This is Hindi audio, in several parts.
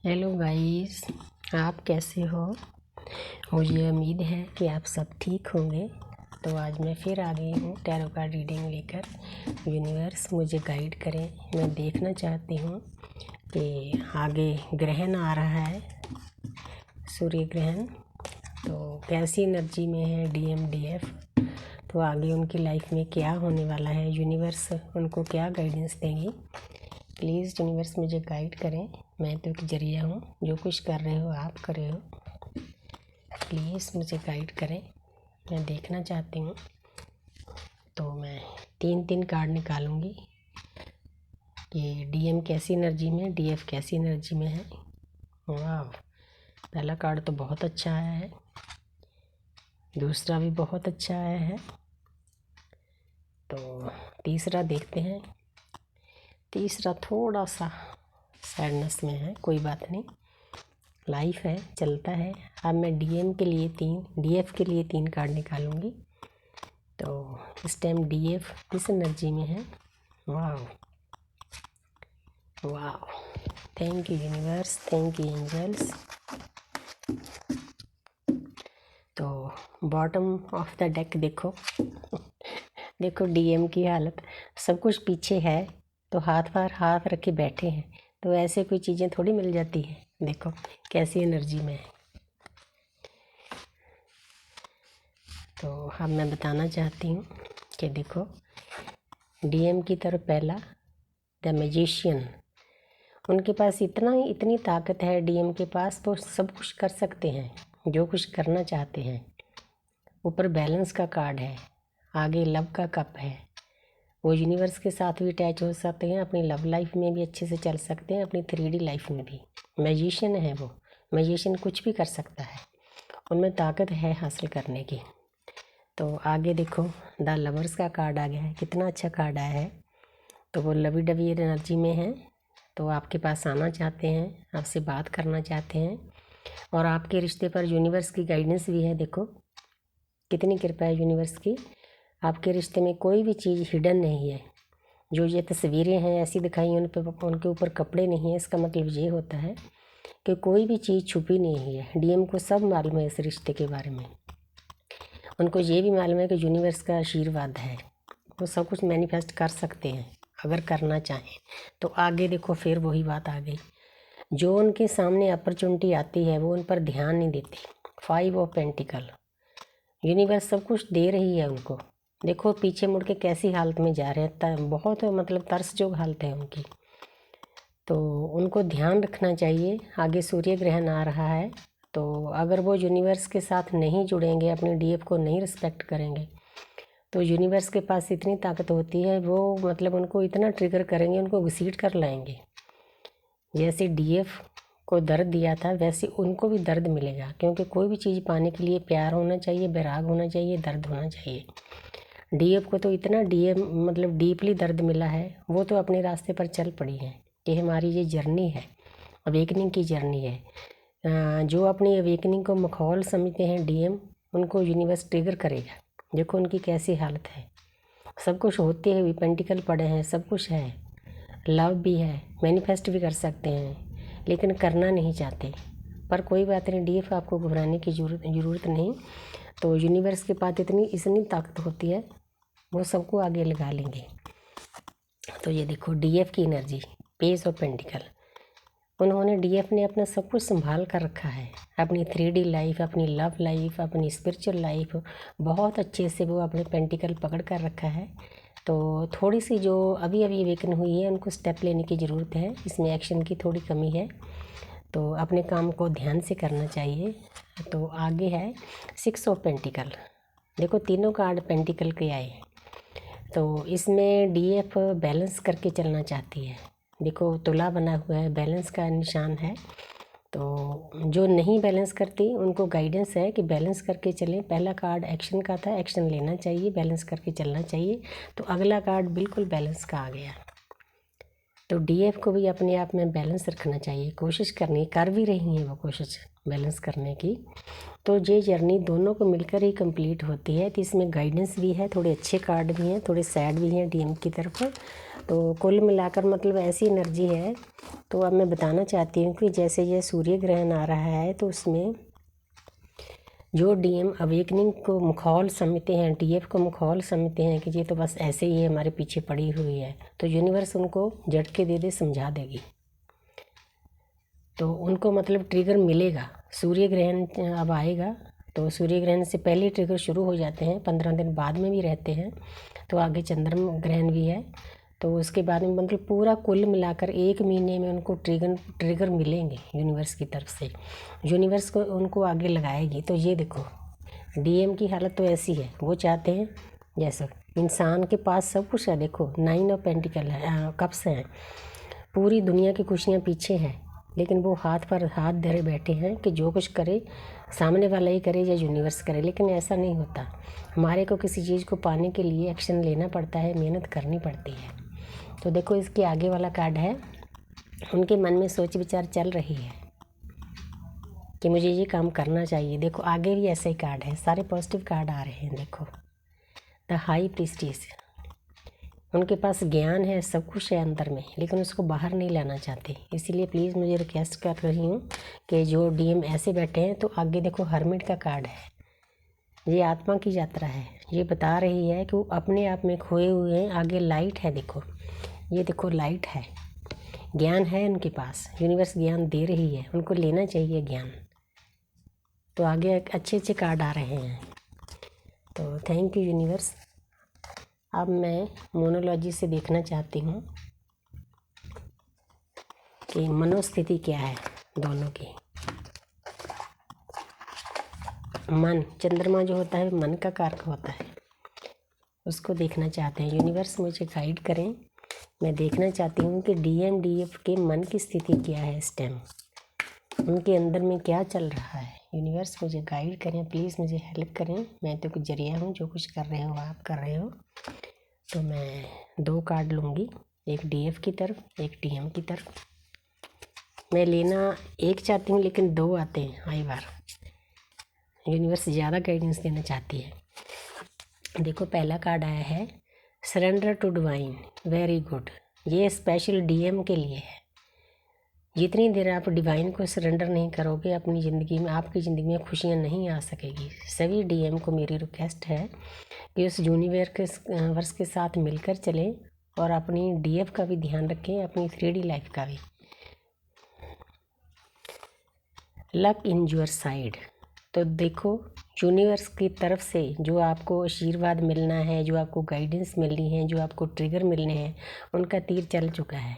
हेलो गाइस, आप कैसे हो। मुझे उम्मीद है कि आप सब ठीक होंगे। तो आज मैं फिर आ गई हूँ टैरो कार्ड रीडिंग लेकर। यूनिवर्स मुझे गाइड करें। मैं देखना चाहती हूँ कि आगे ग्रहण आ रहा है, सूर्य ग्रहण, तो कैसी एनर्जी में है DMDF। तो आगे उनकी लाइफ में क्या होने वाला है, यूनिवर्स उनको क्या गाइडेंस देंगी। प्लीज़ यूनिवर्स मुझे गाइड करें। मैं तो एक जरिया हूँ, जो कुछ कर रहे हो आप कर रहे हो। प्लीज़ मुझे गाइड करें, मैं देखना चाहती हूँ। तो मैं 3 कार्ड निकालूंगी कि DM कैसी एनर्जी में, DF कैसी एनर्जी में है। वाह, पहला कार्ड तो बहुत अच्छा आया है, दूसरा भी बहुत अच्छा आया है। तो तीसरा देखते हैं। तीसरा थोड़ा सा सैडनेस में है, कोई बात नहीं, लाइफ है, चलता है। अब मैं DM के लिए 3, DF के लिए 3 कार्ड निकालूंगी। तो इस टाइम DF किस एनर्जी में है। वाह वाह, thank you universe, thank you angels. तो बॉटम ऑफ द डेक देखो देखो DM की हालत, सब कुछ पीछे है, तो हाथ पर हाथ रख के बैठे हैं। तो ऐसे कोई चीज़ें थोड़ी मिल जाती हैं। देखो कैसी एनर्जी में है। तो अब मैं बताना चाहती हूँ कि देखो DM की तरफ पहला द मैजिशियन, उनके पास इतनी ताकत है। DM के पास वो सब कुछ कर सकते हैं, जो कुछ करना चाहते हैं। ऊपर बैलेंस का कार्ड है, आगे लव का कप है। वो यूनिवर्स के साथ भी अटैच हो सकते हैं, अपनी लव लाइफ में भी अच्छे से चल सकते हैं, अपनी 3D लाइफ में भी। मैजिशियन है वो, मैजिशियन कुछ भी कर सकता है, उनमें ताकत है हासिल करने की। तो आगे देखो द लवर्स का कार्ड आ गया है, कितना अच्छा कार्ड आया है। तो वो लवी डवी एनर्जी में है, तो आपके पास आना चाहते हैं, आपसे बात करना चाहते हैं, और आपके रिश्ते पर यूनिवर्स की गाइडेंस भी है। देखो कितनी कृपा है यूनिवर्स की, आपके रिश्ते में कोई भी चीज़ हिडन नहीं है। जो ये तस्वीरें हैं ऐसी दिखाई, उनके ऊपर कपड़े नहीं हैं, इसका मतलब ये होता है कि कोई भी चीज़ छुपी नहीं है। DM को सब मालूम है इस रिश्ते के बारे में। उनको ये भी मालूम है कि यूनिवर्स का आशीर्वाद है, वो सब कुछ मैनिफेस्ट कर सकते हैं अगर करना चाहें। तो आगे देखो फिर वही बात आ गई, जो उनके सामने अपॉर्चुनिटी आती है वो उन पर ध्यान नहीं देती। 5 ऑफ पेंटिकल, यूनिवर्स सब कुछ दे रही है उनको। देखो पीछे मुड़ के कैसी हालत में जा रहे हैं, बहुत मतलब तरसजोग हालत है उनकी। तो उनको ध्यान रखना चाहिए, आगे सूर्य ग्रहण आ रहा है। तो अगर वो यूनिवर्स के साथ नहीं जुड़ेंगे, अपने DF को नहीं रिस्पेक्ट करेंगे, तो यूनिवर्स के पास इतनी ताकत होती है, वो मतलब उनको इतना ट्रिगर करेंगे, उनको घसीट कर लाएंगे। जैसे DF को दर्द दिया था वैसे उनको भी दर्द मिलेगा, क्योंकि कोई भी चीज़ पाने के लिए प्यार होना चाहिए, बैराग होना चाहिए, दर्द होना चाहिए। DF को तो इतना मतलब डीपली दर्द मिला है, वो तो अपने रास्ते पर चल पड़ी है कि हमारी ये जर्नी है, अवेकनिंग की जर्नी है। जो अपनी अवेकनिंग को मखौल समझते हैं DM, उनको यूनिवर्स ट्रिगर करेगा। देखो उनकी कैसी हालत है, सब कुछ होते हुए पेंटिकल पड़े हैं, सब कुछ है, लव भी है, मैनिफेस्ट भी कर सकते हैं, लेकिन करना नहीं चाहते। पर कोई बात नहीं, DF आपको घबराने की ज़रूरत नहीं। तो यूनिवर्स के पास इतनी ताकत होती है, वो सबको आगे लगा लेंगे। तो ये देखो DF की एनर्जी, पेज ऑफ पेंटिकल, उन्होंने DF ने अपना सब कुछ संभाल कर रखा है, अपनी 3D लाइफ, अपनी लव लाइफ, अपनी स्पिरिचुअल लाइफ, बहुत अच्छे से वो अपने पेंटिकल पकड़ कर रखा है। तो थोड़ी सी जो अभी अवेकन हुई है, उनको स्टेप लेने की ज़रूरत है, इसमें एक्शन की थोड़ी कमी है, तो अपने काम को ध्यान से करना चाहिए। तो आगे है 6 ऑफ पेंटिकल, देखो तीनों कार्ड पेंटिकल के आए। तो इसमें DF बैलेंस करके चलना चाहती है। देखो तुला बना हुआ है, बैलेंस का निशान है। तो जो नहीं बैलेंस करती उनको गाइडेंस है कि बैलेंस करके चलें। पहला कार्ड एक्शन का था, एक्शन लेना चाहिए, बैलेंस करके चलना चाहिए। तो अगला कार्ड बिल्कुल बैलेंस का आ गया। तो डीएफ को भी अपने आप में बैलेंस रखना चाहिए, कोशिश करनी, कर भी रही हैं वो कोशिश बैलेंस करने की। तो ये जर्नी दोनों को मिलकर ही कंप्लीट होती है। तो इसमें गाइडेंस भी है, थोड़े अच्छे कार्ड भी हैं, थोड़े सैड भी हैं डीएम की तरफ। तो कुल मिलाकर मतलब ऐसी एनर्जी है। तो अब मैं बताना चाहती हूँ कि जैसे ये सूर्य ग्रहण आ रहा है तो उसमें जो डीएम अवेकनिंग को मुखौल समझते हैं, डीएफ को मुखौल समझते हैं कि ये तो बस ऐसे ही हमारे पीछे पड़ी हुई है, तो यूनिवर्स उनको झटके दे दे समझा देगी। तो उनको मतलब ट्रिगर मिलेगा। सूर्य ग्रहण अब आएगा तो सूर्य ग्रहण से पहले ट्रिगर शुरू हो जाते हैं, 15 दिन बाद में भी रहते हैं। तो आगे चंद्रमा ग्रहण भी है, तो उसके बाद में मतलब पूरा कुल मिलाकर 1 महीने में उनको ट्रिगर मिलेंगे यूनिवर्स की तरफ से। यूनिवर्स को उनको आगे लगाएगी। तो ये देखो डीएम की हालत तो ऐसी है, वो चाहते हैं जैसा इंसान के पास सब कुछ है। देखो 9 ऑफ पेंटिकल है, कप्स हैं, पूरी दुनिया की खुशियाँ पीछे हैं, लेकिन वो हाथ पर हाथ धरे बैठे हैं कि जो कुछ करे सामने वाला ही करे या यूनिवर्स करे। लेकिन ऐसा नहीं होता, हमारे को किसी चीज़ को पाने के लिए एक्शन लेना पड़ता है, मेहनत करनी पड़ती है। तो देखो इसके आगे वाला कार्ड है, उनके मन में सोच विचार चल रही है कि मुझे ये काम करना चाहिए। देखो आगे भी ऐसे ही कार्ड है, सारे पॉजिटिव कार्ड आ रहे हैं। देखो द हाई प्रीस्टिस, उनके पास ज्ञान है, सब कुछ है अंदर में, लेकिन उसको बाहर नहीं लाना चाहते। इसीलिए प्लीज़ मुझे रिक्वेस्ट कर रही हूँ कि जो डीएम ऐसे बैठे हैं, तो आगे देखो हर्मिट का कार्ड है, ये आत्मा की यात्रा है। ये बता रही है कि वो अपने आप में खोए हुए हैं, आगे लाइट है। देखो ये देखो लाइट है, ज्ञान है उनके पास, यूनिवर्स ज्ञान दे रही है, उनको लेना चाहिए ज्ञान। तो आगे अच्छे अच्छे कार्ड आ रहे हैं। तो थैंक यू यूनिवर्स। अब मैं मोनोलॉजी से देखना चाहती हूँ कि मनोस्थिति क्या है दोनों की। मन, चंद्रमा जो होता है मन का कारक होता है, उसको देखना चाहते हैं। यूनिवर्स मुझे गाइड करें, मैं देखना चाहती हूँ कि डीएम डीएफ के मन की स्थिति क्या है इस टाइम, उनके अंदर में क्या चल रहा है। यूनिवर्स मुझे गाइड करें, प्लीज़ मुझे हेल्प करें। मैं तो कुछ जरिया हूँ, जो कुछ कर रहे हो आप कर रहे हो। तो मैं 2 कार्ड लूँगी, एक डीएफ की तरफ, एक डीएम की तरफ। मैं लेना एक चाहती हूँ लेकिन 2 आते हैं हर बार। यूनिवर्स ज़्यादा गाइडेंस देना चाहती है। देखो पहला कार्ड आया है surrender to divine, very good. ये स्पेशल डीएम के लिए है। जितनी देर आप डिवाइन को सरेंडर नहीं करोगे अपनी ज़िंदगी में, आपकी ज़िंदगी में खुशियाँ नहीं आ सकेगी। सभी डीएम को मेरी रिक्वेस्ट है कि उस यूनिवर्स के साथ मिलकर चलें और अपनी डीएफ का भी ध्यान रखें, अपनी 3D लाइफ का भी। लक इन योर साइड, तो देखो यूनिवर्स की तरफ से जो आपको आशीर्वाद मिलना है, जो आपको गाइडेंस मिलनी है, जो आपको ट्रिगर मिलने हैं, उनका तीर चल चुका है।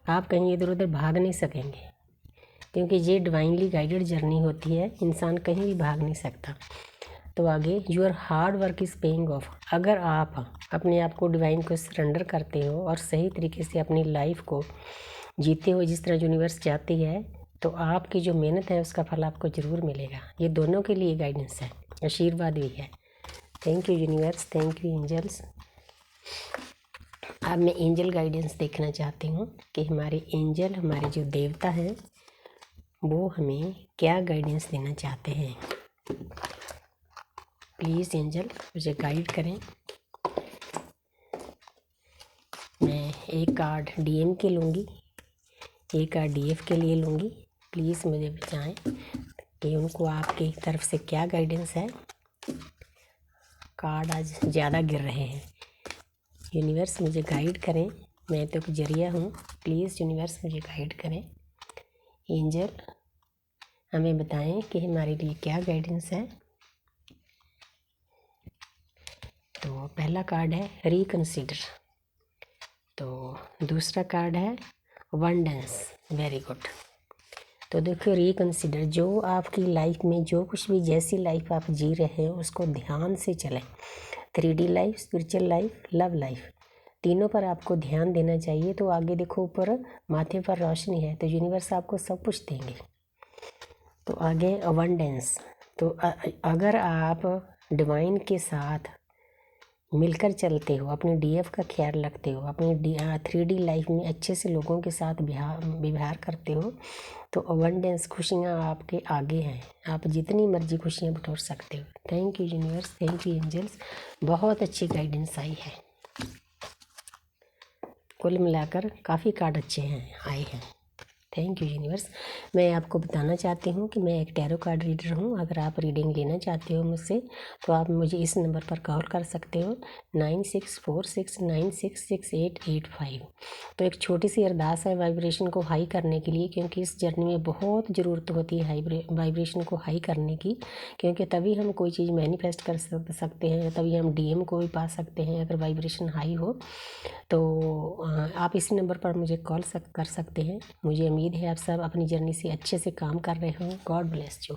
आप कहीं इधर उधर भाग नहीं सकेंगे, क्योंकि ये डिवाइनली गाइडेड जर्नी होती है, इंसान कहीं भी भाग नहीं सकता। तो आगे your hard work is paying off. अगर आप अपने आप को डिवाइन को सरेंडर करते हो और सही तरीके से अपनी लाइफ को जीते हो जिस तरह यूनिवर्स चाहती है, तो आपकी जो मेहनत है उसका फल आपको ज़रूर मिलेगा। ये दोनों के लिए गाइडेंस है, आशीर्वाद भी है। Thank you universe, thank you angels. अब मैं एंजल गाइडेंस देखना चाहती हूँ कि हमारे एंजल, हमारे जो देवता हैं, वो हमें क्या गाइडेंस देना चाहते हैं। प्लीज़ एंजल मुझे गाइड करें। मैं एक कार्ड डीएम के लूँगी, एक कार्ड डीएफ के लिए लूँगी। प्लीज़ मुझे बताएं कि उनको आपकी तरफ से क्या गाइडेंस है। कार्ड आज ज़्यादा गिर रहे हैं। यूनिवर्स मुझे गाइड करें, मैं तो एक जरिया हूँ, प्लीज़ यूनिवर्स मुझे गाइड करें। एंजल हमें बताएं कि हमारे लिए क्या गाइडेंस है। तो पहला कार्ड है रिकंसीडर, तो दूसरा कार्ड है वंडेंस, वेरी गुड। तो देखो रिकंसीडर, जो आपकी लाइफ में जो कुछ भी जैसी लाइफ आप जी रहे हो उसको ध्यान से चलें। 3D life, spiritual life, love life, तीनों पर आपको ध्यान देना चाहिए। तो आगे देखो ऊपर माथे पर रोशनी है, तो यूनिवर्स आपको सब कुछ देंगे। तो आगे अबंडेंस, तो अगर आप डिवाइन के साथ मिलकर चलते हो, अपने डीएफ का ख्याल रखते हो, अपनी 3D लाइफ में अच्छे से लोगों के साथ व्यवहार करते हो, तो अबंडेंस खुशियाँ आपके आगे हैं। आप जितनी मर्जी खुशियाँ बटोर सकते हो। Thank you universe, thank you angels, बहुत अच्छी गाइडेंस आई है। कुल मिलाकर काफ़ी कार्ड अच्छे हैं आए हैं। Thank you universe. मैं आपको बताना चाहती हूँ कि मैं एक टैरो कार्ड रीडर हूँ। अगर आप रीडिंग लेना चाहते हो मुझसे तो आप मुझे इस नंबर पर कॉल कर सकते हो 9646966885। तो एक छोटी सी अरदास है वाइब्रेशन को हाई करने के लिए, क्योंकि इस जर्नी में बहुत ज़रूरत होती है वाइब्रेशन को हाई करने की, क्योंकि तभी हम कोई चीज़ मैनिफेस्ट कर सकते हैं, तभी हम डीएम को भी पा सकते हैं अगर वाइब्रेशन हाई हो। तो आप इसी नंबर पर मुझे कॉल कर सकते हैं। मुझे उम्मीद है आप सब अपनी जर्नी से अच्छे से काम कर रहे हो। God bless you.